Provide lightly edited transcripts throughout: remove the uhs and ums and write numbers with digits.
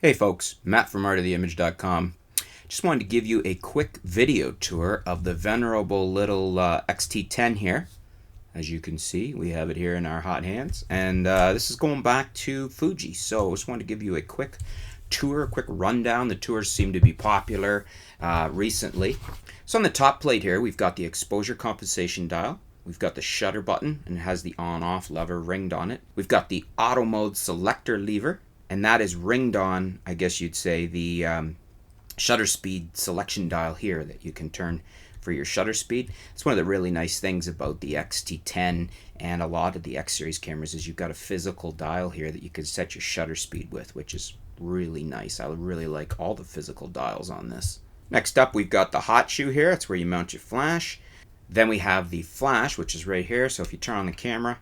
Hey folks, Matt from artoftheimage.com. Just wanted to give you a quick video tour of the venerable little X-T10 here. As you can see, we have it here in our hot hands. And this is going back to Fuji. So I just wanted to give you a quick tour, a quick rundown. The tours seem to be popular recently. So on the top plate here, we've got the exposure compensation dial. We've got the shutter button, and it has the on-off lever ringed on it. We've got the auto mode selector lever, and that is ringed on, I guess you'd say, the shutter speed selection dial here that you can turn for your shutter speed. It's one of the really nice things about the X-T10 and a lot of the X-series cameras is you've got a physical dial here that you can set your shutter speed with, which is really nice. I really like all the physical dials on this. Next up, we've got the hot shoe here. That's where you mount your flash. Then we have the flash, which is right here. So if you turn on the camera,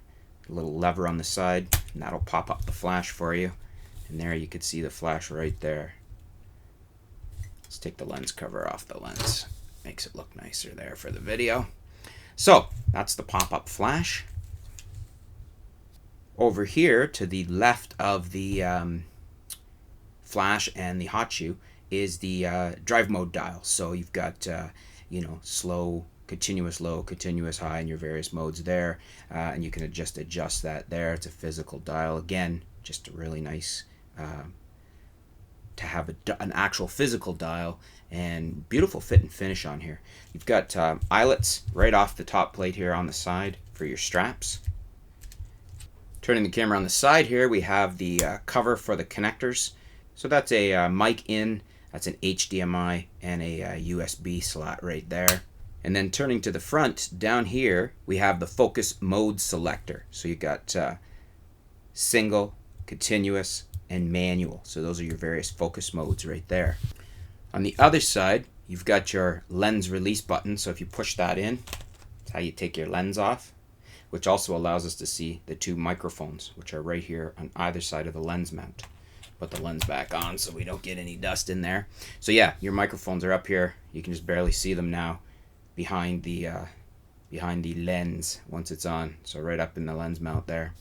a little lever on the side, and that'll pop up the flash for you. And there you could see the flash right there. Let's take the lens cover off the lens. Makes it look nicer there for the video. So that's the pop-up flash. Over here to the left of the flash and the hot shoe is the drive mode dial. So you've got slow, continuous low, continuous high in your various modes there, and you can adjust that there. It's a physical dial. Again, just a really nice to have an actual physical dial, and beautiful fit and finish on here. You've got eyelets right off the top plate here on the side for your straps. Turning the camera on the side here, we have the cover for the connectors. So that's a mic in, that's an HDMI, and a USB slot right there. And then turning to the front, down here, we have the focus mode selector. So you've got single, continuous, and manual. So those are your various focus modes right there. On the other side, you've got your lens release button. So if you push that in, that's how you take your lens off, which also allows us to see the two microphones, which are right here on either side of the lens mount. Put the lens back on so we don't get any dust in there. So yeah, your microphones are up here. You can just barely see them now behind the lens once it's on. So right up in the lens mount there.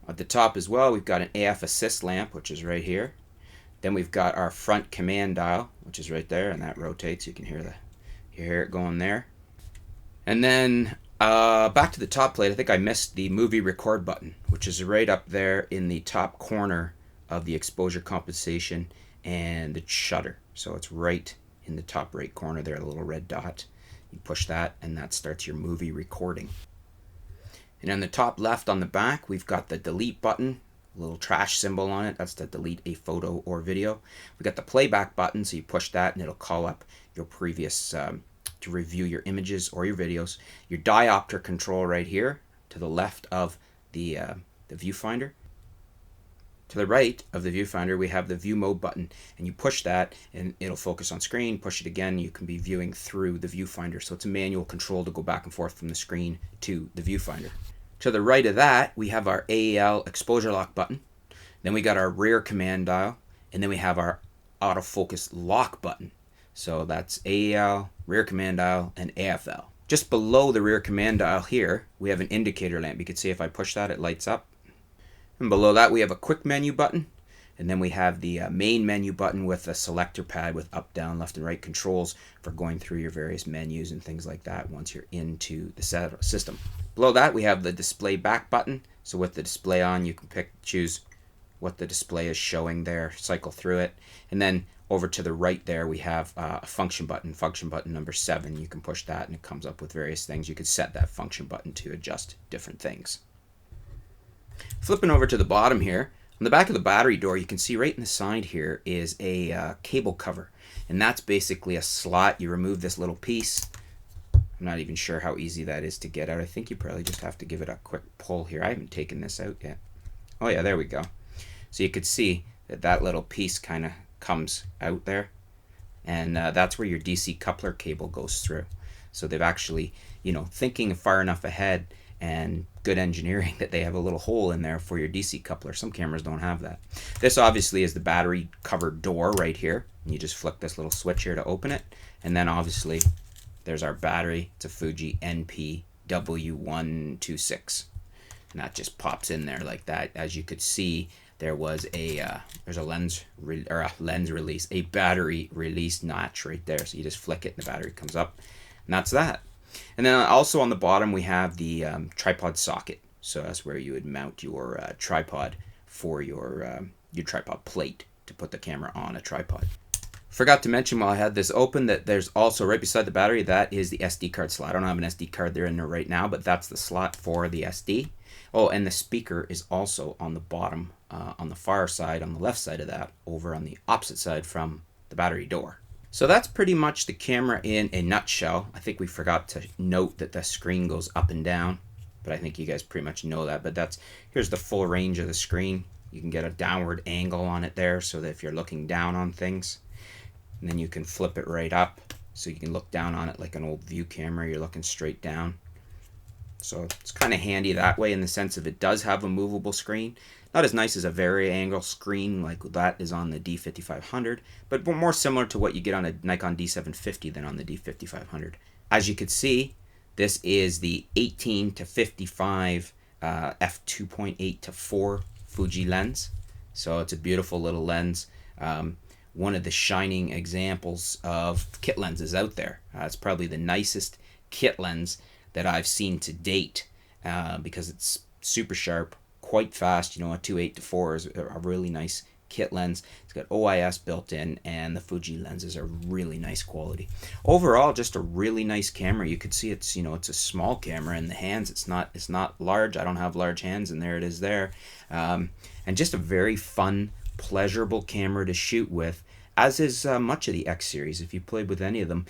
At the top as well, we've got an AF assist lamp, which is right here. Then we've got our front command dial, which is right there, and that rotates. You can hear it going there. And then back to the top plate, I think I missed the movie record button, which is right up there in the top corner of the exposure compensation and the shutter. So it's right in the top right corner there, the little red dot. You push that, and that starts your movie recording. And on the top left on the back, we've got the delete button, a little trash symbol on it. That's to delete a photo or video. We've got the playback button, so you push that and it'll call up your previous, to review your images or your videos. Your diopter control right here to the left of the viewfinder. To the right of the viewfinder, we have the view mode button, and you push that and it'll focus on screen. Push it again, you can be viewing through the viewfinder. So it's a manual control to go back and forth from the screen to the viewfinder. To the right of that, we have our AEL exposure lock button. Then we got our rear command dial, and then we have our autofocus lock button. So that's AEL, rear command dial, and AFL. Just below the rear command dial here, we have an indicator lamp. You can see if I push that, it lights up. And below that, we have a quick menu button. And then we have the main menu button with a selector pad with up, down, left, and right controls for going through your various menus and things like that once you're into the system. Below that, we have the display back button. So with the display on, you can choose what the display is showing there, cycle through it. And then over to the right there, we have a function button number 7. You can push that and it comes up with various things. You could set that function button to adjust different things. Flipping over to the bottom here, on the back of the battery door, you can see right in the side here is a cable cover. And that's basically a slot. You remove this little piece. I'm not even sure how easy that is to get out. I think you probably just have to give it a quick pull here. I haven't taken this out yet. Oh yeah, there we go. So you could see that little piece kind of comes out there. And that's where your DC coupler cable goes through. So they've actually, thinking far enough ahead and good engineering that they have a little hole in there for your DC coupler. Some cameras don't have that. This obviously is the battery covered door right here. You just flick this little switch here to open it. And then obviously there's our battery. It's a Fuji NP W126. And that just pops in there like that. As you could see, there was there's a lens release, a battery release notch right there. So you just flick it and the battery comes up, and that's that. And then also on the bottom we have the tripod socket. So that's where you would mount your tripod for your tripod plate to put the camera on a tripod. Forgot to mention while I had this open that there's also right beside the battery, that is the SD card slot. I don't have an SD card there in there right now, but that's the slot for the SD. Oh, and the speaker is also on the bottom, on the far side, on the left side of that, over on the opposite side from the battery door. So that's pretty much the camera in a nutshell. I think we forgot to note that the screen goes up and down, but I think you guys pretty much know that. But here's the full range of the screen. You can get a downward angle on it there so that if you're looking down on things, and then you can flip it right up so you can look down on it like an old view camera. You're looking straight down. So it's kind of handy that way in the sense of it does have a movable screen. Not as nice as a vari-angle screen like that is on the D5500, but more similar to what you get on a Nikon D750 than on the D5500. As you can see, this is the 18 to 55 f2.8 to 4 Fuji lens. So it's a beautiful little lens. One of the shining examples of kit lenses out there. It's probably the nicest kit lens that I've seen to date because it's super sharp, quite fast. You know, a 2.8 to 4 is a really nice kit lens. It's got OIS built in, and the Fuji lenses are really nice quality. Overall, just a really nice camera. You could see it's a small camera in the hands. It's not large. I don't have large hands, and there it is there. And just a very fun, pleasurable camera to shoot with, as is much of the X series. If you played with any of them,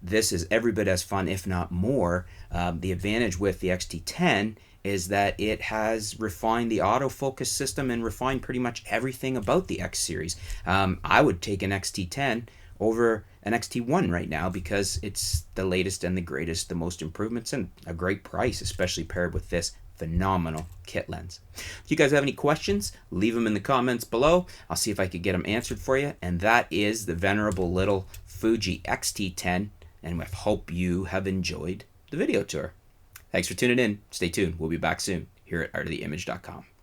this is every bit as fun, if not more. The advantage with the X-T10 is that it has refined the autofocus system and refined pretty much everything about the X series. I would take an X-T10 over an X-T1 right now because it's the latest and the greatest, the most improvements, and a great price, especially paired with this phenomenal kit lens. If you guys have any questions, leave them in the comments below. I'll see if I could get them answered for you. And that is the venerable little Fuji X-T10. And I hope you have enjoyed the video tour. Thanks for tuning in. Stay tuned. We'll be back soon here at artoftheimage.com.